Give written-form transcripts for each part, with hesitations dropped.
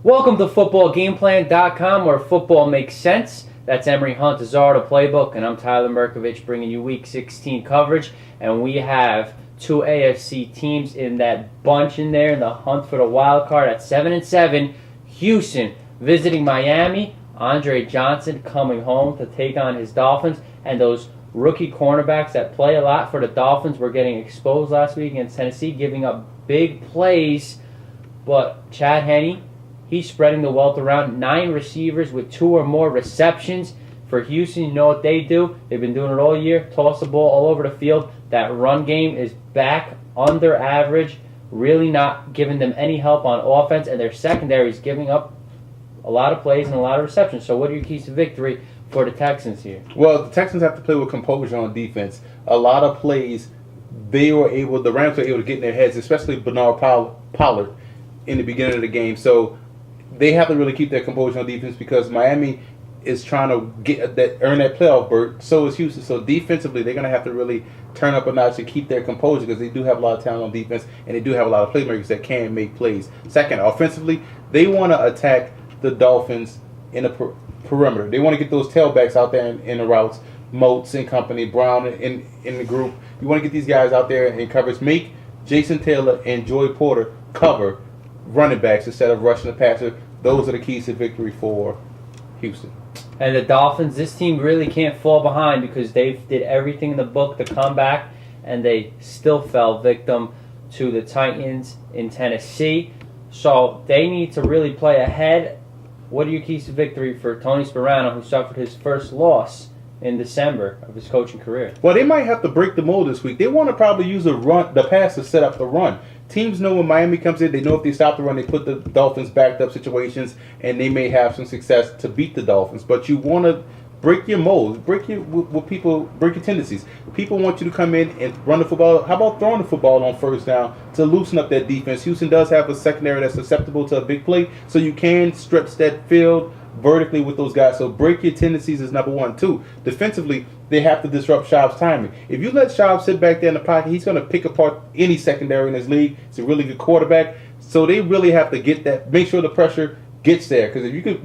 Welcome to footballgameplan.com, where football makes sense. That's Emery Hunt, Azar, the playbook, and I'm Tyler Merkovich bringing you Week 16 coverage. And we have two AFC teams in that bunch in there in the hunt for the wild card at 7-7. Houston visiting Miami. Andre Johnson coming home to take on his Dolphins. And those rookie cornerbacks that play a lot for the Dolphins were getting exposed last week against Tennessee, giving up big plays. But Chad Henne, he's spreading the wealth around. 9 receivers with 2 or more receptions. For Houston, you know what they do. They've been doing it all year. Toss the ball all over the field. That run game is back under average. Really not giving them any help on offense. And their secondary is giving up a lot of plays and a lot of receptions. So what are your keys to victory for the Texans here? Well, the Texans have to play with composure on defense. A lot of plays, the Rams were able to get in their heads, especially Bernard Pollard in the beginning of the game. So they have to really keep their composure on defense because Miami is trying to earn that playoff berth. So is Houston. So defensively, they're going to have to really turn up a notch and keep their composure because they do have a lot of talent on defense and they do have a lot of playmakers that can make plays. Second, offensively, they want to attack the Dolphins in the perimeter. They want to get those tailbacks out there in the routes, Moats and company, Brown in the group. You want to get these guys out there in coverage. Make Jason Taylor and Joy Porter cover running backs instead of rushing the passer. Those are the keys to victory for Houston. And the Dolphins, this team really can't fall behind because they did everything in the book to come back, and they still fell victim to the Titans in Tennessee. So they need to really play ahead. What are your keys to victory for Tony Sparano, who suffered his first loss in December of his coaching career? Well, they might have to break the mold this week. They want to probably use the pass to set up the run. Teams know when Miami comes in, they know if they stop the run, they put the Dolphins backed up situations, and they may have some success to beat the Dolphins. But you want to break your mold, break your tendencies. People want you to come in and run the football. How about throwing the football on first down to loosen up that defense? Houston does have a secondary that's susceptible to a big play, so you can stretch that field vertically with those guys. So break your tendencies is number 1. 2, defensively, they have to disrupt Schaub's timing. If you let Schaub sit back there in the pocket, he's going to pick apart any secondary in his league. He's a really good quarterback. So they really have to get that, make sure the pressure gets there. Because if you can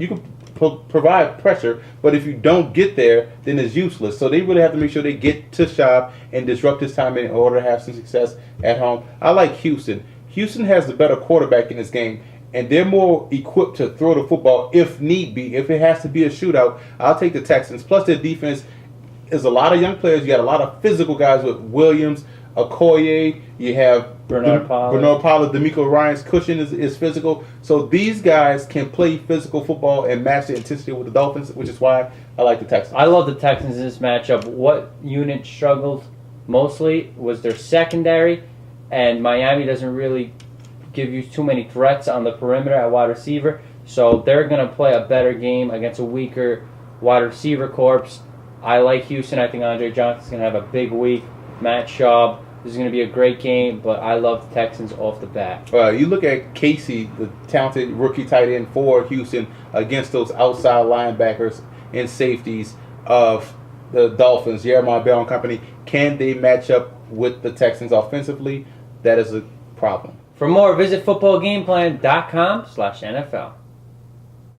provide pressure, but if you don't get there, then it's useless. So they really have to make sure they get to Schaub and disrupt his timing in order to have some success at home. I like Houston. Houston has the better quarterback in this game, and they're more equipped to throw the football if need be. If it has to be a shootout, I'll take the Texans. Plus, their defense is a lot of young players. You got a lot of physical guys with Williams, Okoye. You have Bernard Pollard, D'Amico Ryan's cushion is physical. So these guys can play physical football and match the intensity with the Dolphins, which is why I like the Texans. I love the Texans in this matchup. What unit struggled mostly was their secondary, and Miami doesn't really give you too many threats on the perimeter at wide receiver. So they're going to play a better game against a weaker wide receiver corps. I like Houston. I think Andre Johnson's going to have a big week. Matt Schaub. This is going to be a great game, but I love the Texans off the bat. You look at Casey, the talented rookie tight end for Houston, against those outside linebackers and safeties of the Dolphins, Jeremiah Bell and company. Can they match up with the Texans offensively? That is a problem. For more, visit footballgameplan.com/NFL.